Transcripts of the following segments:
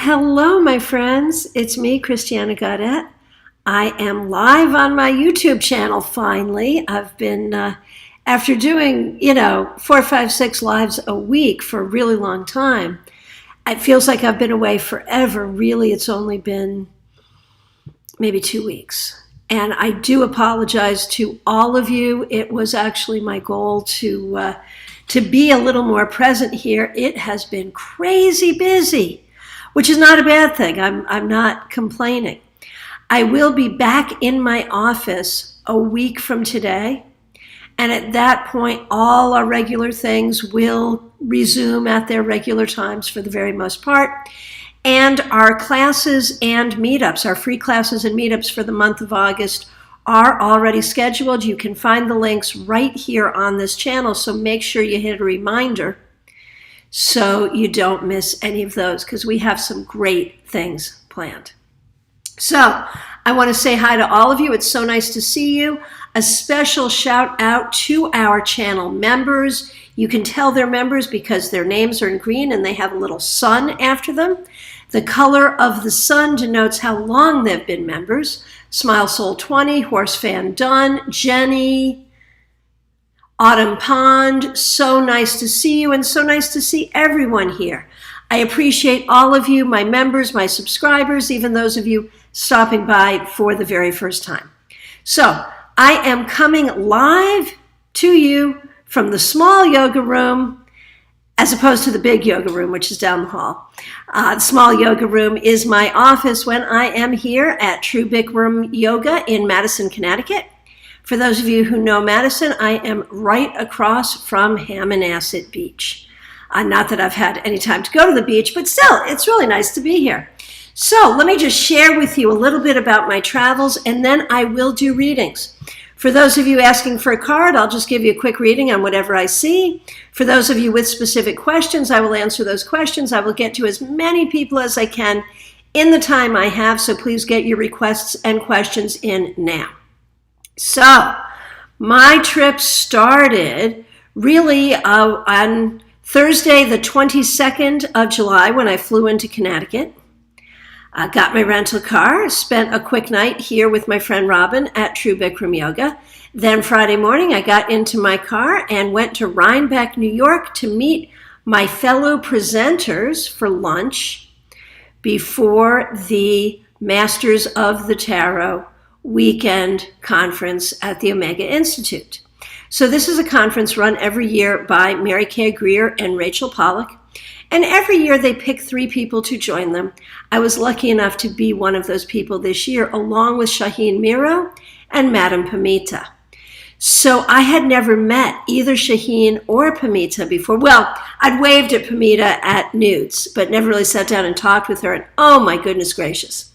Hello, my friends. It's me, Christiana Gaudet. I am live on my YouTube channel finally. I've been, after doing, 4, 5, 6 lives a week for a really long time, it feels like I've been away forever. Really, it's only been maybe 2 weeks. And I do apologize to all of you. It was actually my goal to be a little more present here. It has been crazy busy, which is not a bad thing. I'm not complaining. I will be back in my office a week from today. And at that point, all our regular things will resume at their regular times for the very most part. And our classes and meetups, our free classes and meetups for the month of August are already scheduled. You can find the links right here on this channel, so make sure you hit a reminder so you don't miss any of those, because we have some great things planned. So I want to say hi to all of you. It's so nice to see you. A special shout out to our channel members. You can tell they're members because their names are in green and they have a little sun after them. The color of the sun denotes how long they've been members. Smile Soul 20, Horse Fan Dunn, Jenny, Autumn Pond. So nice to see you and so nice to see everyone here. I appreciate all of you, my members, my subscribers, even those of you stopping by for the very first time. So I am coming live to you from the small yoga room as opposed to the big yoga room, which is down the hall. The small yoga room is my office when I am here at True Bikram Yoga in Madison, Connecticut. For those of you who know Madison, I am right across from Hammonasset Beach. Not that I've had any time to go to the beach, but still, it's really nice to be here. So let me just share with you a little bit about my travels, and then I will do readings. For those of you asking for a card, I'll just give you a quick reading on whatever I see. For those of you with specific questions, I will answer those questions. I will get to as many people as I can in the time I have, so please get your requests and questions in now. So my trip started really on Thursday, the 22nd of July, when I flew into Connecticut. I got my rental car, spent a quick night here with my friend Robin at True Bikram Yoga. Then Friday morning, I got into my car and went to Rhinebeck, New York to meet my fellow presenters for lunch before the Masters of the Tarot weekend conference at the Omega Institute. So this is a conference run every year by Mary Kay Greer and Rachel Pollack. And every year they pick 3 people to join them. I was lucky enough to be one of those people this year, along with Shaheen Miro and Madame Pamita. So I had never met either Shaheen or Pamita before. Well, I'd waved at Pamita at Nudes, but never really sat down and talked with her. And oh my goodness gracious.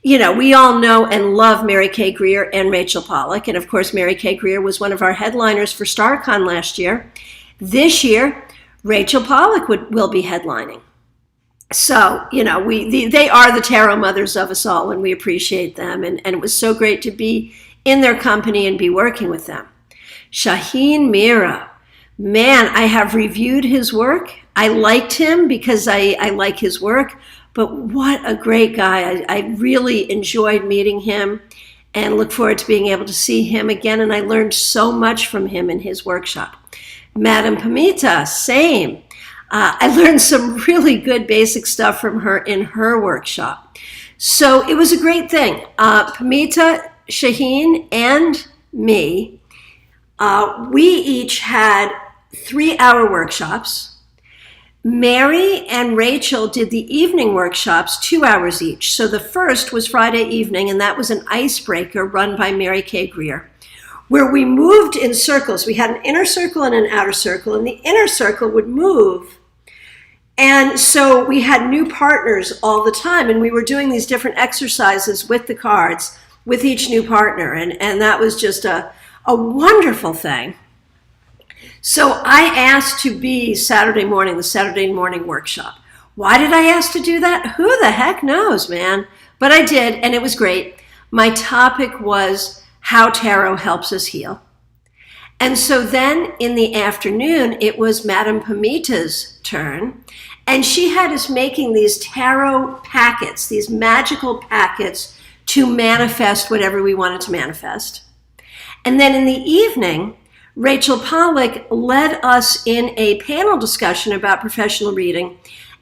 You know, we all know and love Mary Kay Greer and Rachel Pollack. And of course, Mary Kay Greer was one of our headliners for StarCon last year. This year, Rachel Pollack will be headlining. So, you know, they are the tarot mothers of us all, and we appreciate them. And it was so great to be in their company and be working with them. Shaheen Miro, man, I have reviewed his work. I liked him because I like his work, but what a great guy. I really enjoyed meeting him and look forward to being able to see him again. And I learned so much from him in his workshop. Madame Pamita, same. I learned some really good basic stuff from her in her workshop. So it was a great thing. Pamita, Shaheen, and me, we each had 3-hour workshops. Mary and Rachel did the evening workshops, 2 hours each. So the first was Friday evening, and that was an icebreaker run by Mary Kay Greer, where we moved in circles. We had an inner circle and an outer circle, and the inner circle would move. And so we had new partners all the time, and we were doing these different exercises with the cards with each new partner, and that was just a wonderful thing. So I asked to be Saturday morning, the Saturday morning workshop. Why did I ask to do that? Who the heck knows, man? But I did, and it was great. My topic was how tarot helps us heal. And so then in the afternoon, it was Madame Pamita's turn. And she had us making these tarot packets, these magical packets to manifest whatever we wanted to manifest. And then in the evening, Rachel Pollack led us in a panel discussion about professional reading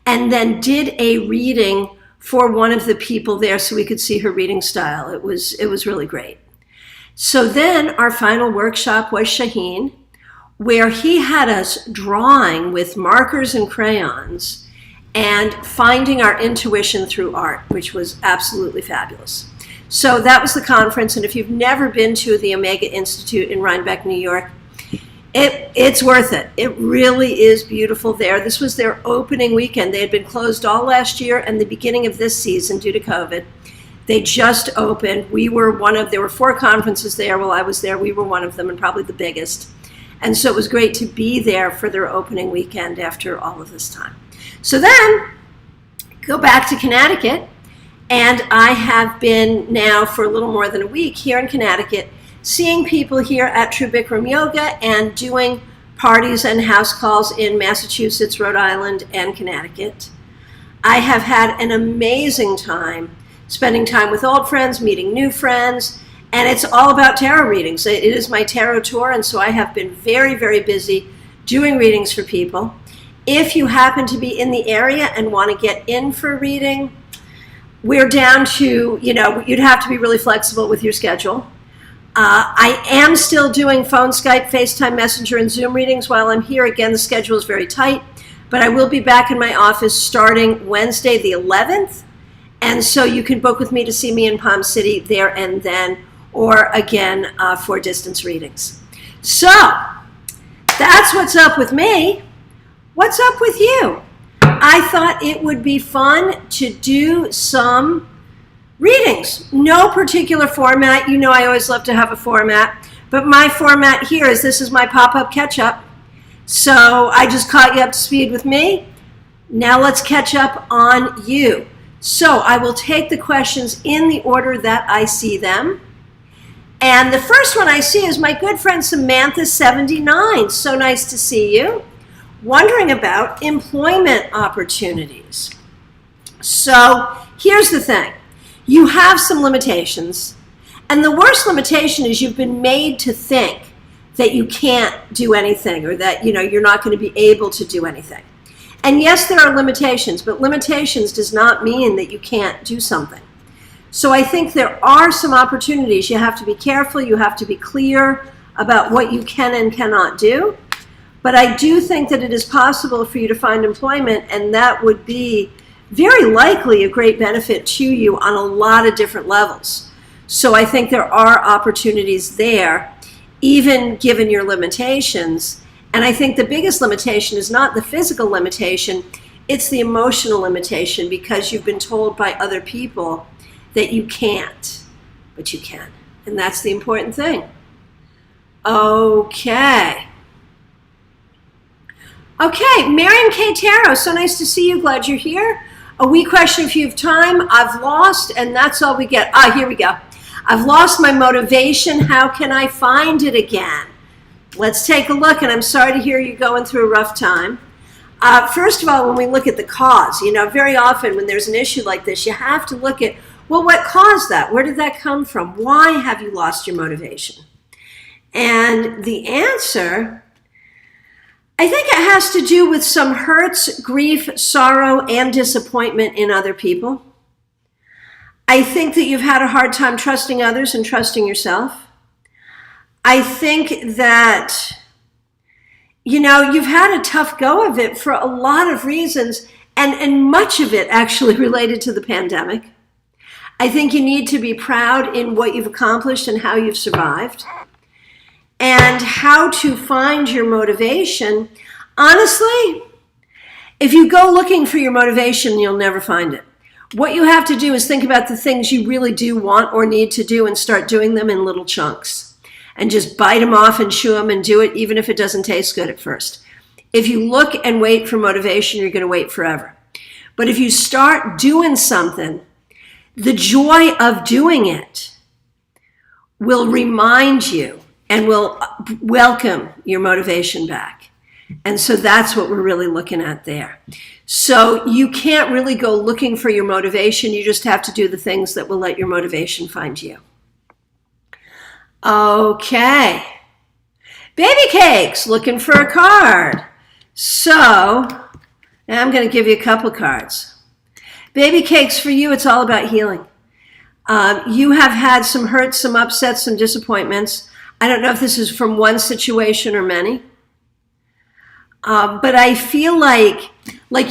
and then did a reading for one of the people there so we could see her reading style. It was really great. So then our final workshop was Shaheen, where he had us drawing with markers and crayons and finding our intuition through art, which was absolutely fabulous. So that was the conference, and if you've never been to the Omega Institute in Rhinebeck, New York, it's worth it. It really is beautiful there. This was their opening weekend. They had been closed all last year and the beginning of this season due to COVID. They just opened. There were 4 conferences there while I was there. We were one of them and probably the biggest. And so it was great to be there for their opening weekend after all of this time. So then, go back to Connecticut, and I have been now for a little more than a week here in Connecticut, seeing people here at True Bikram Yoga and doing parties and house calls in Massachusetts, Rhode Island, and Connecticut. I have had an amazing time spending time with old friends, meeting new friends, and it's all about tarot readings. It is my tarot tour, and so I have been very, very busy doing readings for people. If you happen to be in the area and want to get in for a reading, we're down to, you'd have to be really flexible with your schedule. I am still doing phone, Skype, FaceTime, Messenger, and Zoom readings while I'm here. Again, the schedule is very tight, but I will be back in my office starting Wednesday the 11th, and so you can book with me to see me in Palm City there and then, or again for distance readings. So that's what's up with me. What's up with you? I thought it would be fun to do some readings. No particular format. You know I always love to have a format, but my format here is this is my pop-up catch-up. So I just caught you up to speed with me. Now let's catch up on you. So I will take the questions in the order that I see them. And the first one I see is my good friend Samantha79. So nice to see you. Wondering about employment opportunities. So here's the thing. You have some limitations. And the worst limitation is you've been made to think that you can't do anything or that you're not going to be able to do anything. And yes, there are limitations, but limitations does not mean that you can't do something. So I think there are some opportunities. You have to be careful. You have to be clear about what you can and cannot do. But I do think that it is possible for you to find employment, and that would be very likely a great benefit to you on a lot of different levels. So I think there are opportunities there, even given your limitations. And I think the biggest limitation is not the physical limitation, it's the emotional limitation, because you've been told by other people that you can't, but you can. And that's the important thing. Okay, Marion K. Tarot, so nice to see you. Glad you're here. A wee question if you have time. I've lost, and that's all we get. Here we go. I've lost my motivation. How can I find it again? Let's take a look, and I'm sorry to hear you're going through a rough time. First of all, when we look at the cause, very often when there's an issue like this, you have to look at, well, what caused that? Where did that come from? Why have you lost your motivation? And the answer, I think it has to do with some hurts, grief, sorrow, and disappointment in other people. I think that you've had a hard time trusting others and trusting yourself. I think that, you've had a tough go of it for a lot of reasons, and much of it actually related to the pandemic. I think you need to be proud in what you've accomplished and how you've survived. And how to find your motivation. Honestly, if you go looking for your motivation, you'll never find it. What you have to do is think about the things you really do want or need to do and start doing them in little chunks. And just bite them off and chew them and do it even if it doesn't taste good at first. If you look and wait for motivation, you're going to wait forever. But if you start doing something, the joy of doing it will remind you and will welcome your motivation back. And so that's what we're really looking at there. So you can't really go looking for your motivation. You just have to do the things that will let your motivation find you. Okay. Baby Cakes, looking for a card. So now I'm going to give you a couple of cards. Baby Cakes, for you, it's all about healing. You have had some hurts, some upsets, some disappointments. I don't know if this is from one situation or many. But I feel like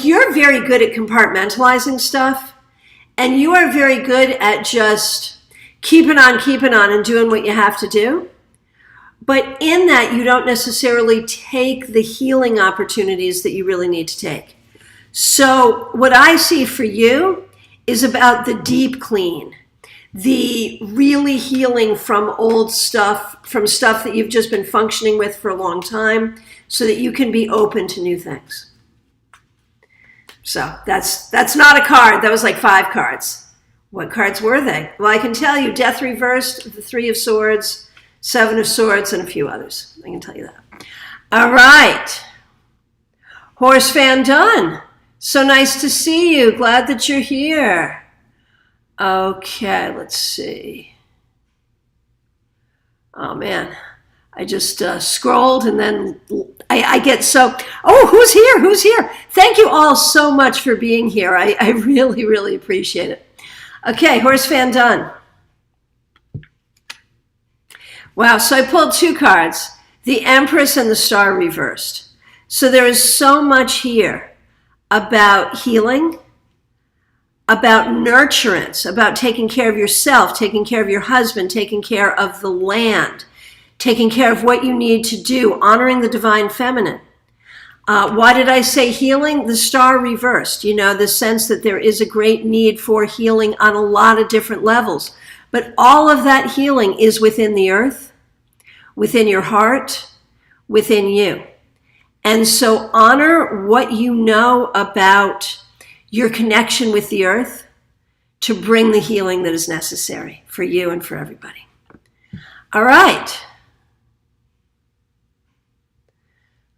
you're very good at compartmentalizing stuff, and you are very good at just keeping on and doing what you have to do. But in that, you don't necessarily take the healing opportunities that you really need to take. So what I see for you is about the deep clean, the really healing from old stuff, from stuff that you've just been functioning with for a long time, so that you can be open to new things. So that's not a card. That was like 5 cards. What cards were they? Well, I can tell you Death Reversed, the 3 of Swords, 7 of Swords, and a few others. I can tell you that. All right. Horse Van Dunn. So nice to see you. Glad that you're here. Okay, let's see. Oh, man. I just scrolled and then I get so, oh, who's here? Who's here? Thank you all so much for being here. I really, really appreciate it. Okay, Horse Van Dunn. Wow, so I pulled 2 cards, the Empress and the Star reversed. So there is so much here about healing, about nurturance, about taking care of yourself, taking care of your husband, taking care of the land, taking care of what you need to do, honoring the divine feminine. Why did I say healing? The Star reversed, the sense that there is a great need for healing on a lot of different levels. But all of that healing is within the earth, within your heart, within you. And so honor what you know about your connection with the earth to bring the healing that is necessary for you and for everybody. All right.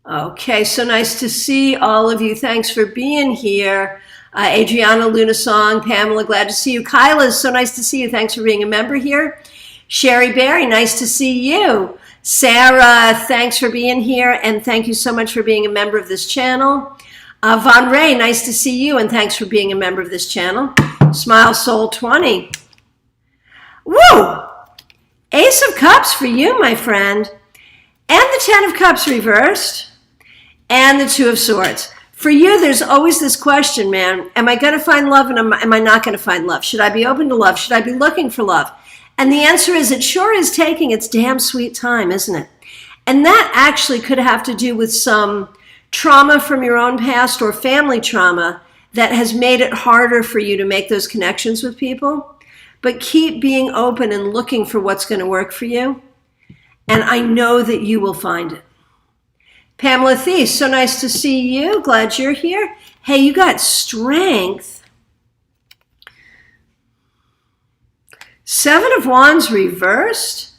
Okay, so nice to see all of you. Thanks for being here. Adriana, Luna Song, Pamela, glad to see you. Kyla, so nice to see you. Thanks for being a member here. Sherry Berry, nice to see you. Sarah, thanks for being here, and thank you so much for being a member of this channel. Von Ray, nice to see you, and thanks for being a member of this channel. Smile Soul 20. Woo! Ace of Cups for you, my friend. And the 10 of Cups reversed. And the 2 of Swords. For you, there's always this question, man. Am I going to find love and am I not going to find love? Should I be open to love? Should I be looking for love? And the answer is, it sure is taking its damn sweet time, isn't it? And that actually could have to do with some trauma from your own past or family trauma that has made it harder for you to make those connections with people. But keep being open and looking for what's going to work for you. And I know that you will find it. Pamela Thies, so nice to see you. Glad you're here. Hey, you got Strength. 7 of Wands reversed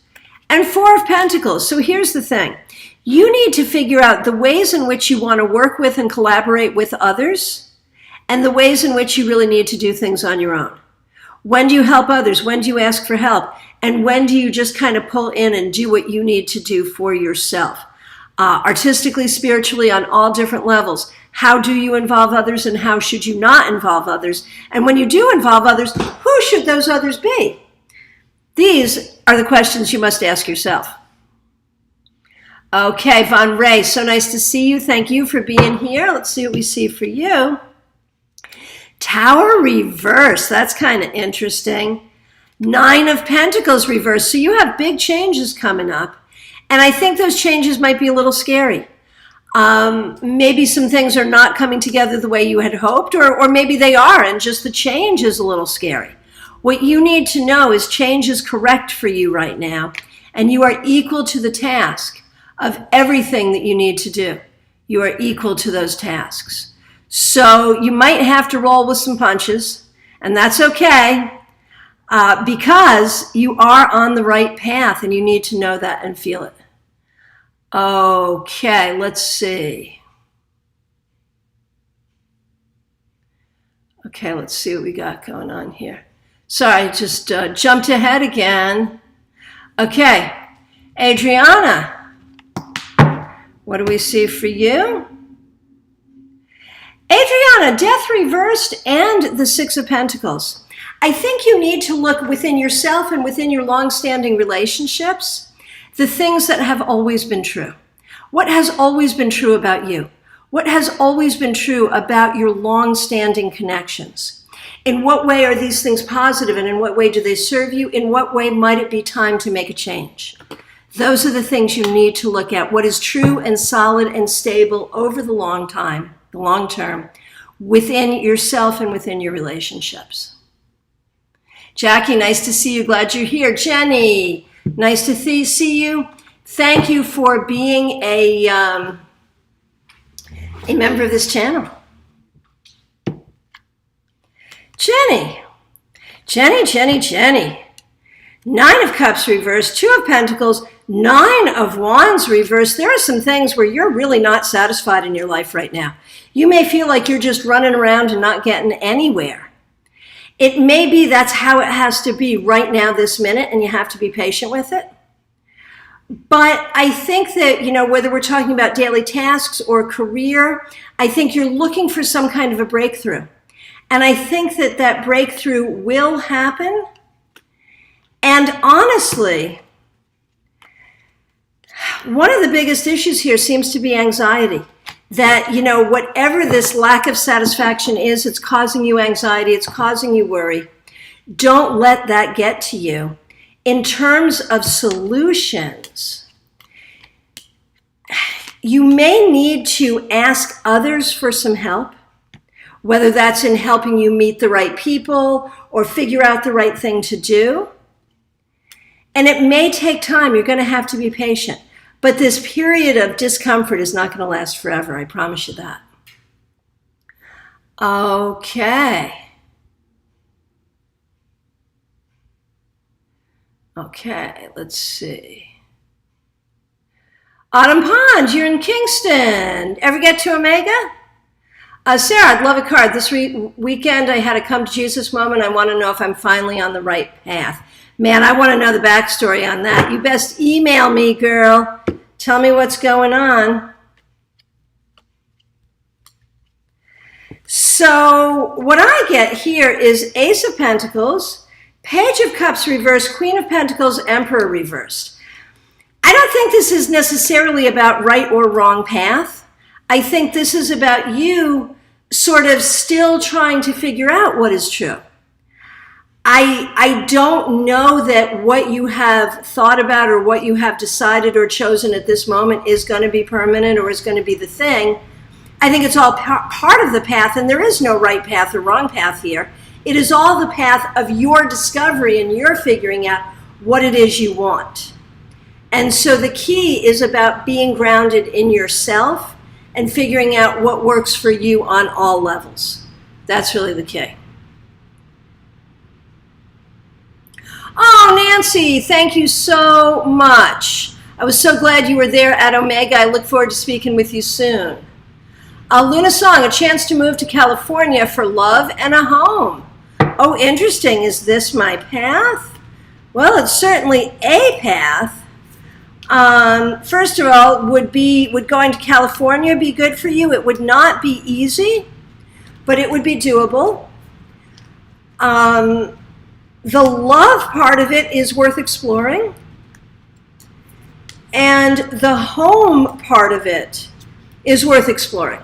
and 4 of Pentacles. So here's the thing. You need to figure out the ways in which you want to work with and collaborate with others and the ways in which you really need to do things on your own. When do you help others? When do you ask for help? And when do you just kind of pull in and do what you need to do for yourself? Artistically, spiritually, on all different levels. How do you involve others and how should you not involve others? And when you do involve others, who should those others be? These are the questions you must ask yourself. Okay, Von Ray, so nice to see you. Thank you for being here. Let's see what we see for you. Tower reverse. That's kind of interesting. 9 of Pentacles reverse. So you have big changes coming up. And I think those changes might be a little scary. Maybe some things are not coming together the way you had hoped, or maybe they are, and just the change is a little scary. What you need to know is change is correct for you right now, and you are equal to the task of everything that you need to do. You are equal to those tasks. So you might have to roll with some punches, and that's okay, because you are on the right path, and you need to know that and feel it. Okay, let's see. Okay, let's see what we got going on here. Sorry, just jumped ahead again. Okay, Adriana, what do we see for you? Adriana, Death reversed and the Six of Pentacles. I think you need to look within yourself and within your long-standing relationships, the things that have always been true. What has always been true about you? What has always been true about your long-standing connections? In what way are these things positive, and in what way do they serve you? In what way might it be time to make a change? Those are the things you need to look at. What is true and solid and stable over the long term, within yourself and within your relationships. Jackie, nice to see you. Glad you're here. Jenny, nice to see you. Thank you for being a member of this channel. Jenny. 9 of Cups reversed, 2 of Pentacles, 9 of Wands reversed. There are some things where you're really not satisfied in your life right now. You may feel like you're just running around and not getting anywhere. It may be that's how it has to be right now, this minute, and you have to be patient with it. But I think that, whether we're talking about daily tasks or career, I think you're looking for some kind of a breakthrough. And I think that that breakthrough will happen. And honestly, one of the biggest issues here seems to be anxiety. That, whatever this lack of satisfaction is, it's causing you anxiety, it's causing you worry. Don't let that get to you. In terms of solutions, you may need to ask others for some help, whether that's in helping you meet the right people or figure out the right thing to do. And it may take time. You're going to have to be patient. But this period of discomfort is not going to last forever. I promise you that. Okay. Okay, let's see. Autumn Pond, you're in Kingston. Ever get to Omega? Sarah, I'd love a card. This weekend I had a come to Jesus moment. I want to know if I'm finally on the right path. Man, I want to know the backstory on that. You best email me, girl. Tell me what's going on. So what I get here is Ace of Pentacles, Page of Cups reversed, Queen of Pentacles, Emperor reversed. I don't think this is necessarily about right or wrong path. I think this is about you sort of still trying to figure out what is true. I don't know that what you have thought about or what you have decided or chosen at this moment is going to be permanent or is going to be the thing. I think it's all part of the path, and there is no right path or wrong path here. It is all the path of your discovery and your figuring out what it is you want. And so the key is about being grounded in yourself and figuring out what works for you on all levels. That's really the key. Oh, Nancy, thank you so much. I was so glad you were there at Omega. I look forward to speaking with you soon. Luna Song, a chance to move to California for love and a home. Oh, interesting. Is this my path? Well, it's certainly a path. First of all, would going to California be good for you? It would not be easy, but it would be doable. The love part of it is worth exploring. And the home part of it is worth exploring.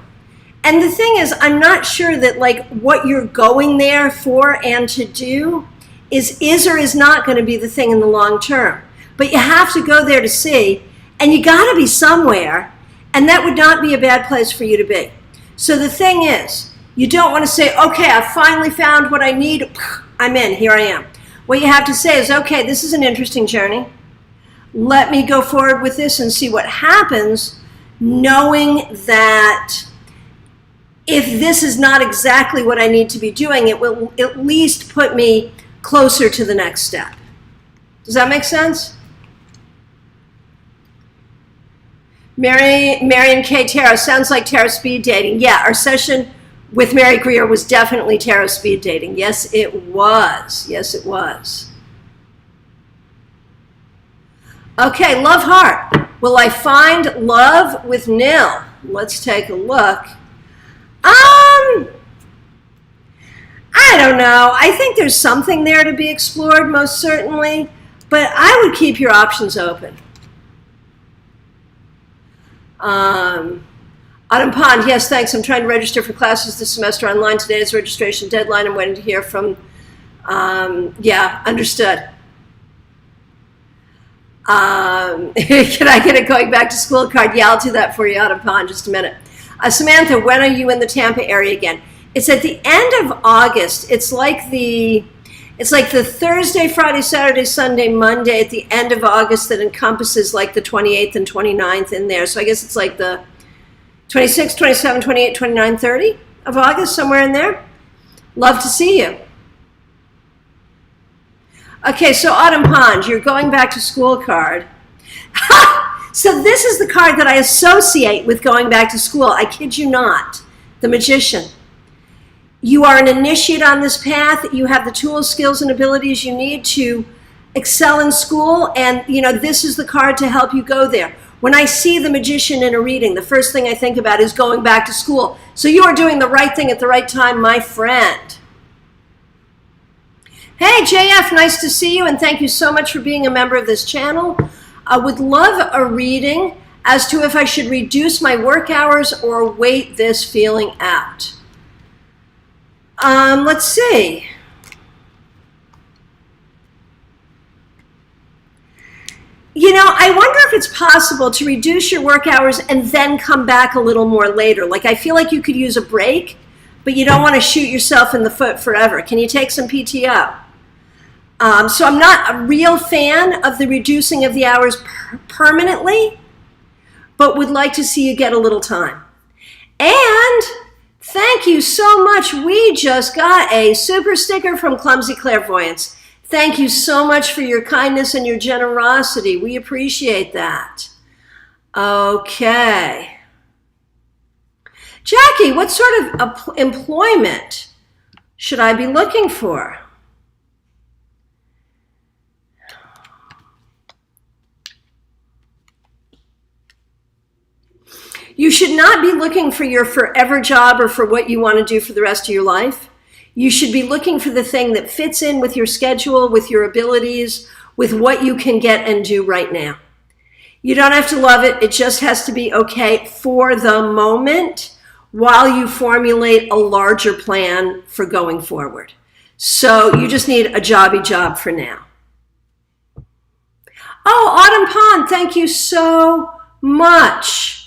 And the thing is, I'm not sure that what you're going there for and to do is or is not going to be the thing in the long term. But you have to go there to see, and you got to be somewhere, and that would not be a bad place for you to be. So the thing is, you don't want to say, okay, I finally found what I need. I'm in, here I am. What you have to say is, okay, this is an interesting journey. Let me go forward with this and see what happens, knowing that if this is not exactly what I need to be doing, it will at least put me closer to the next step. Does that make sense? Marion K. Tarot, sounds like tarot speed dating. Yeah, our session with Mary Greer was definitely tarot speed dating. Yes, it was. Yes, it was. Okay, Love Heart. Will I find love with Nil? Let's take a look. I don't know. I think there's something there to be explored, most certainly, but I would keep your options open. Autumn Pond, yes, thanks. I'm trying to register for classes this semester online. Today is registration deadline. I'm waiting to hear from, yeah, understood. Can I get a going back to school card? Yeah, I'll do that for you, Autumn Pond, just a minute. Samantha, when are you in the Tampa area again? It's at the end of August. It's like the Thursday, Friday, Saturday, Sunday, Monday at the end of August that encompasses like the 28th and 29th in there. So I guess it's like the 26, 27, 28, 29, 30 of August, somewhere in there. Love to see you. Okay, so Autumn Pond, you're going back to school card. So this is the card that I associate with going back to school. I kid you not. The Magician. You are an initiate on this path. You have the tools, skills, and abilities you need to excel in school. And, you know, this is the card to help you go there. When I see the Magician in a reading, the first thing I think about is going back to school. So you are doing the right thing at the right time, my friend. Hey, JF, nice to see you, and thank you so much for being a member of this channel. I would love a reading as to if I should reduce my work hours or wait this feeling out. Let's see. You know, I wonder if it's possible to reduce your work hours and then come back a little more later. Like, I feel like you could use a break, but you don't want to shoot yourself in the foot forever. Can you take some PTO? So I'm not a real fan of the reducing of the hours permanently, but would like to see you get a little time. And thank you so much. We just got a super sticker from Clumsy Clairvoyance. Thank you so much for your kindness and your generosity. We appreciate that. Okay. Jackie, what sort of employment should I be looking for? You should not be looking for your forever job or for what you want to do for the rest of your life. You should be looking for the thing that fits in with your schedule, with your abilities, with what you can get and do right now. You don't have to love it. It just has to be okay for the moment while you formulate a larger plan for going forward. So you just need a jobby job for now. Oh, Autumn Pond, thank you so much.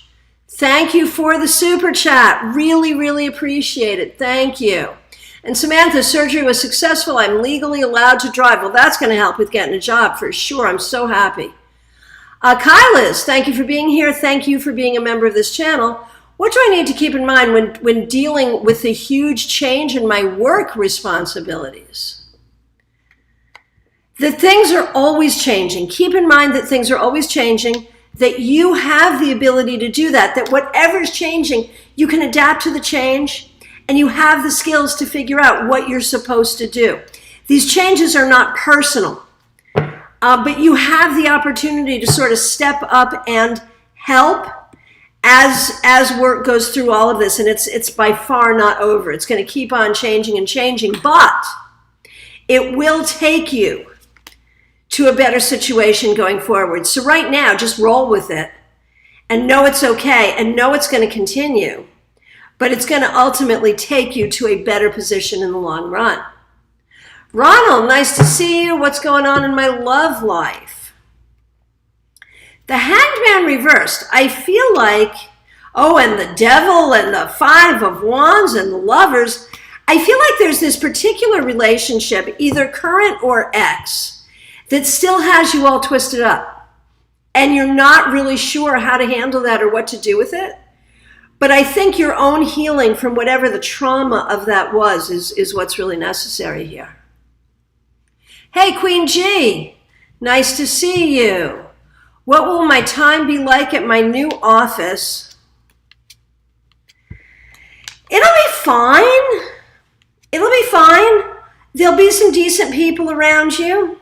Thank you for the super chat. Really, really appreciate it. Thank you. And Samantha, surgery was successful. I'm legally allowed to drive. Well, that's going to help with getting a job for sure. I'm so happy. Kylis, thank you for being here. Thank you for being a member of this channel. What do I need to keep in mind when dealing with the huge change in my work responsibilities? That things are always changing. Keep in mind that things are always changing, that you have the ability to do that, that whatever's changing, you can adapt to the change, and you have the skills to figure out what you're supposed to do. These changes are not personal, but you have the opportunity to sort of step up and help as work goes through all of this, and it's by far not over. It's going to keep on changing and changing, but it will take you to a better situation going forward. So right now, just roll with it and know it's okay and know it's going to continue, but it's going to ultimately take you to a better position in the long run. Ronald, nice to see you. What's going on in my love life? The Hanged Man reversed. I feel like, oh, and the Devil and the Five of Wands and the Lovers, I feel like there's this particular relationship, either current or ex, that still has you all twisted up. And you're not really sure how to handle that or what to do with it. But I think your own healing from whatever the trauma of that was is what's really necessary here. Hey, Queen G, nice to see you. What will my time be like at my new office? It'll be fine. It'll be fine. There'll be some decent people around you.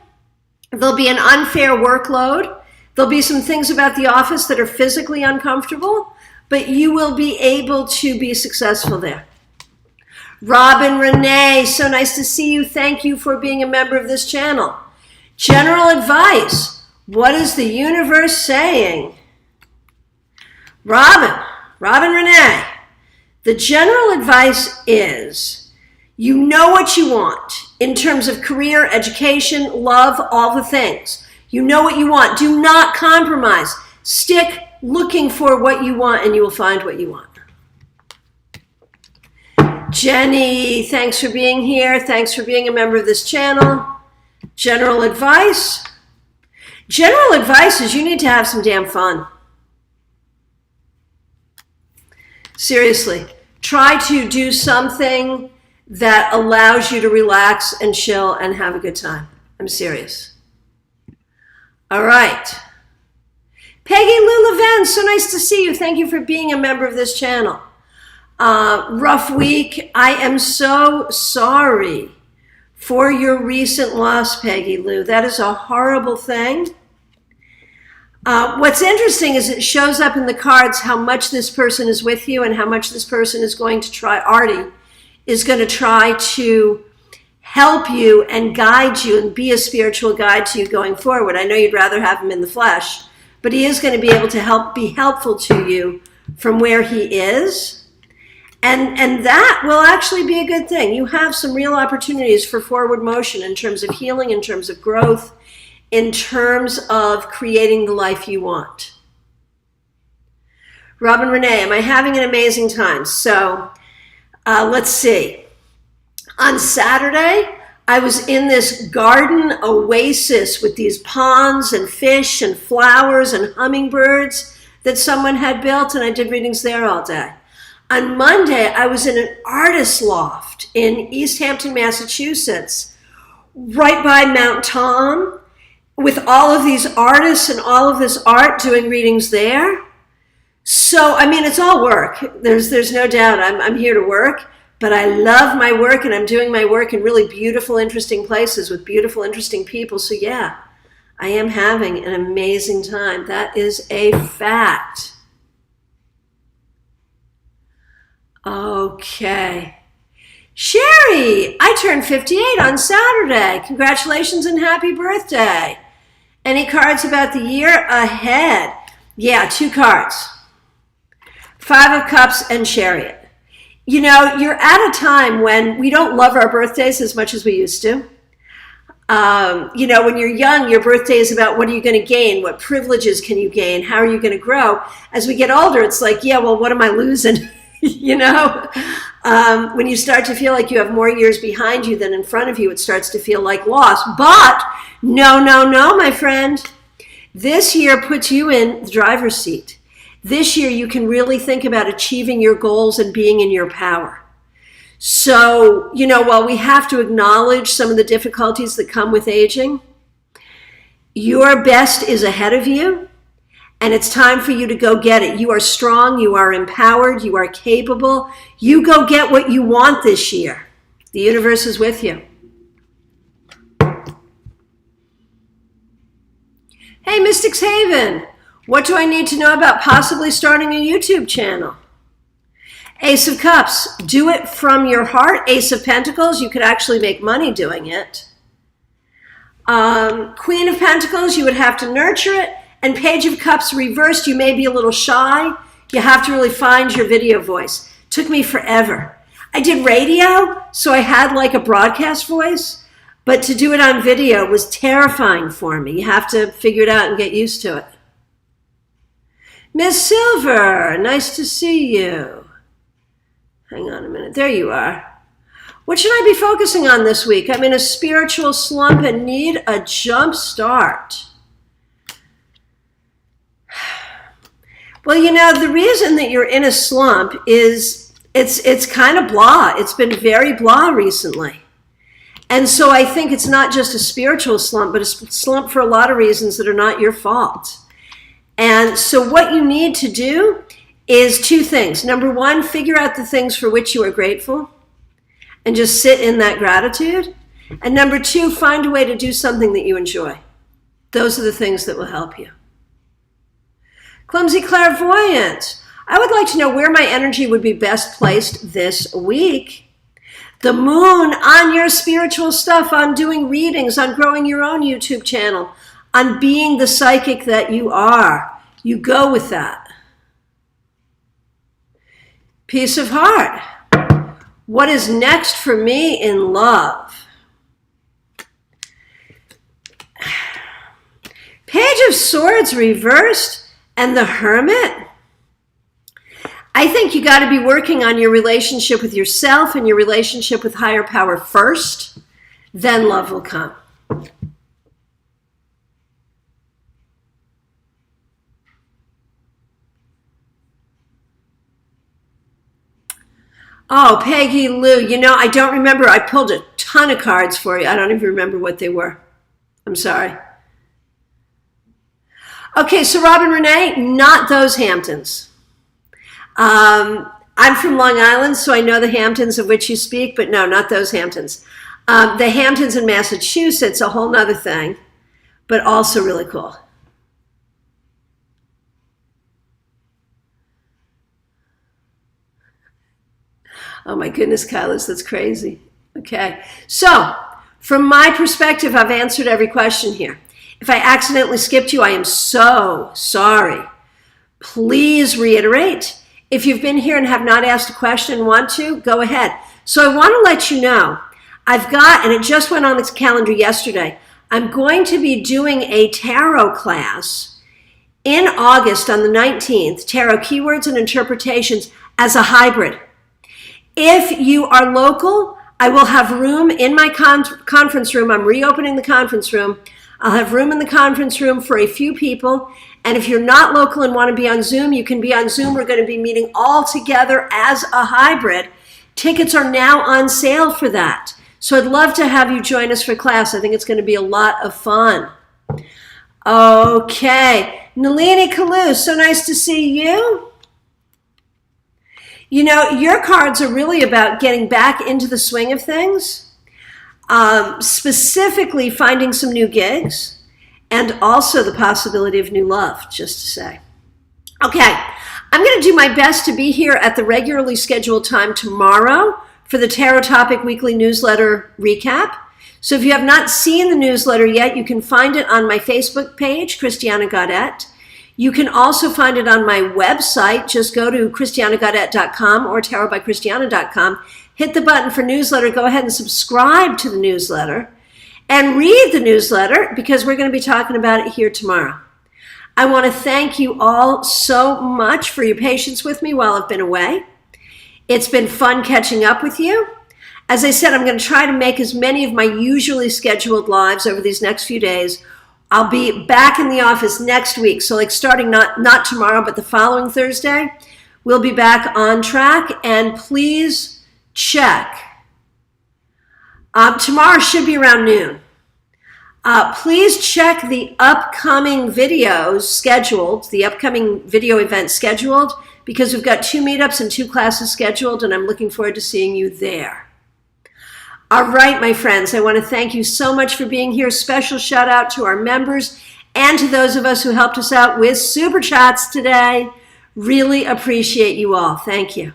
There'll be an unfair workload. There'll be some things about the office that are physically uncomfortable, but you will be able to be successful there. Robin Renee, so nice to see you. Thank you for being a member of this channel. General advice. What is the universe saying? Robin Renee, the general advice is you know what you want in terms of career, education, love, all the things. You know what you want. Do not compromise. Stick looking for what you want and you will find what you want. Jenny, thanks for being here. Thanks for being a member of this channel. General advice. General advice is you need to have some damn fun. Seriously, try to do something that allows you to relax and chill and have a good time. I'm serious. All right. Peggy Lou Leven, so nice to see you. Thank you for being a member of this channel. Rough week. I am so sorry for your recent loss, Peggy Lou. That is a horrible thing. What's interesting is it shows up in the cards how much this person is with you and how much this person is going to try, Artie, is going to try to help you and guide you and be a spiritual guide to you going forward. I know you'd rather have him in the flesh, but he is going to be able to be helpful to you from where he is. And that will actually be a good thing. You have some real opportunities for forward motion in terms of healing, in terms of growth, in terms of creating the life you want. Robin Renee, am I having an amazing time? So let's see. On Saturday, I was in this garden oasis with these ponds and fish and flowers and hummingbirds that someone had built, and I did readings there all day. On Monday, I was in an artist loft in East Hampton, Massachusetts, right by Mount Tom, with all of these artists and all of this art doing readings there. So, I mean, it's all work. There's no doubt I'm here to work, but I love my work and I'm doing my work in really beautiful, interesting places with beautiful, interesting people. So yeah, I am having an amazing time. That is a fact. Okay. Sherry, I turned 58 on Saturday. Congratulations and happy birthday. Any cards about the year ahead? Yeah, 2 cards. 5 of Cups and Chariot. You know, you're at a time when we don't love our birthdays as much as we used to. You know, when you're young, your birthday is about what are you going to gain? What privileges can you gain? How are you going to grow? As we get older, it's like, yeah, well, what am I losing? You know, when you start to feel like you have more years behind you than in front of you, it starts to feel like loss. But no, my friend. This year puts you in the driver's seat. This year you can really think about achieving your goals and being in your power. So, you know, while we have to acknowledge some of the difficulties that come with aging, your best is ahead of you. And it's time for you to go get it. You are strong, you are empowered, you are capable. You go get what you want this year. The universe is with you. Hey, Mystics Haven, what do I need to know about possibly starting a YouTube channel? Ace of Cups, do it from your heart. Ace of Pentacles, you could actually make money doing it. Queen of Pentacles, you would have to nurture it. And Page of Cups reversed, you may be a little shy. You have to really find your video voice. Took me forever. I did radio, so I had like a broadcast voice, but to do it on video was terrifying for me. You have to figure it out and get used to it. Miss Silver, nice to see you. Hang on a minute, there you are. What should I be focusing on this week? I'm in a spiritual slump and need a jump start. Well, you know, the reason that you're in a slump is it's kind of blah. It's been very blah recently. And so I think it's not just a spiritual slump, but a slump for a lot of reasons that are not your fault. And so what you need to do is two things. Number one, figure out the things for which you are grateful and just sit in that gratitude. And number two, find a way to do something that you enjoy. Those are the things that will help you. Clumsy Clairvoyant. I would like to know where my energy would be best placed this week. The moon on your spiritual stuff, on doing readings, on growing your own YouTube channel, on being the psychic that you are. You go with that. Peace of heart. What is next for me in love? Page of Swords reversed and the Hermit. I think you got to be working on your relationship with yourself and your relationship with higher power first, then love will come. Oh, Peggy Lou, you know, I don't remember. I pulled a ton of cards for you. I don't even remember what they were. I'm sorry. Okay, so Robin Renee, not those Hamptons. I'm from Long Island, so I know the Hamptons of which you speak, but no, not those Hamptons. The Hamptons in Massachusetts, a whole nother thing, but also really cool. Oh my goodness, Kylis, that's crazy. Okay, so from my perspective, I've answered every question here. If I accidentally skipped you, I am so sorry. Please reiterate. If you've been here and have not asked a question and want to, go ahead. So I want to let you know, I've got, and it just went on the calendar yesterday, I'm going to be doing a tarot class in August on the 19th, tarot keywords and interpretations as a hybrid. If you are local, I will have room in my conference room. I'm reopening the conference room. I'll have room in the conference room for a few people. And if you're not local and want to be on Zoom, you can be on Zoom. We're going to be meeting all together as a hybrid. Tickets are now on sale for that. So I'd love to have you join us for class. I think it's going to be a lot of fun. Okay. Nalini Kalu, so nice to see you. You know, your cards are really about getting back into the swing of things, specifically finding some new gigs, and also the possibility of new love, just to say. Okay, I'm going to do my best to be here at the regularly scheduled time tomorrow for the Tarot Topic Weekly Newsletter recap. So if you have not seen the newsletter yet, you can find it on my Facebook page, Christiana Gaudet. You can also find it on my website. Just go to christianagaudet.com or tarotbychristiana.com. Hit the button for newsletter. Go ahead and subscribe to the newsletter and read the newsletter because we're going to be talking about it here tomorrow. I want to thank you all so much for your patience with me while I've been away. It's been fun catching up with you. As I said, I'm going to try to make as many of my usually scheduled lives over these next few days. I'll be back in the office next week. So like starting not tomorrow, but the following Thursday, we'll be back on track. And please check. Tomorrow should be around noon. Please check the upcoming videos scheduled, the upcoming video event scheduled, because we've got 2 meetups and 2 classes scheduled, and I'm looking forward to seeing you there. All right, my friends, I want to thank you so much for being here. Special shout out to our members and to those of us who helped us out with Super Chats today. Really appreciate you all. Thank you.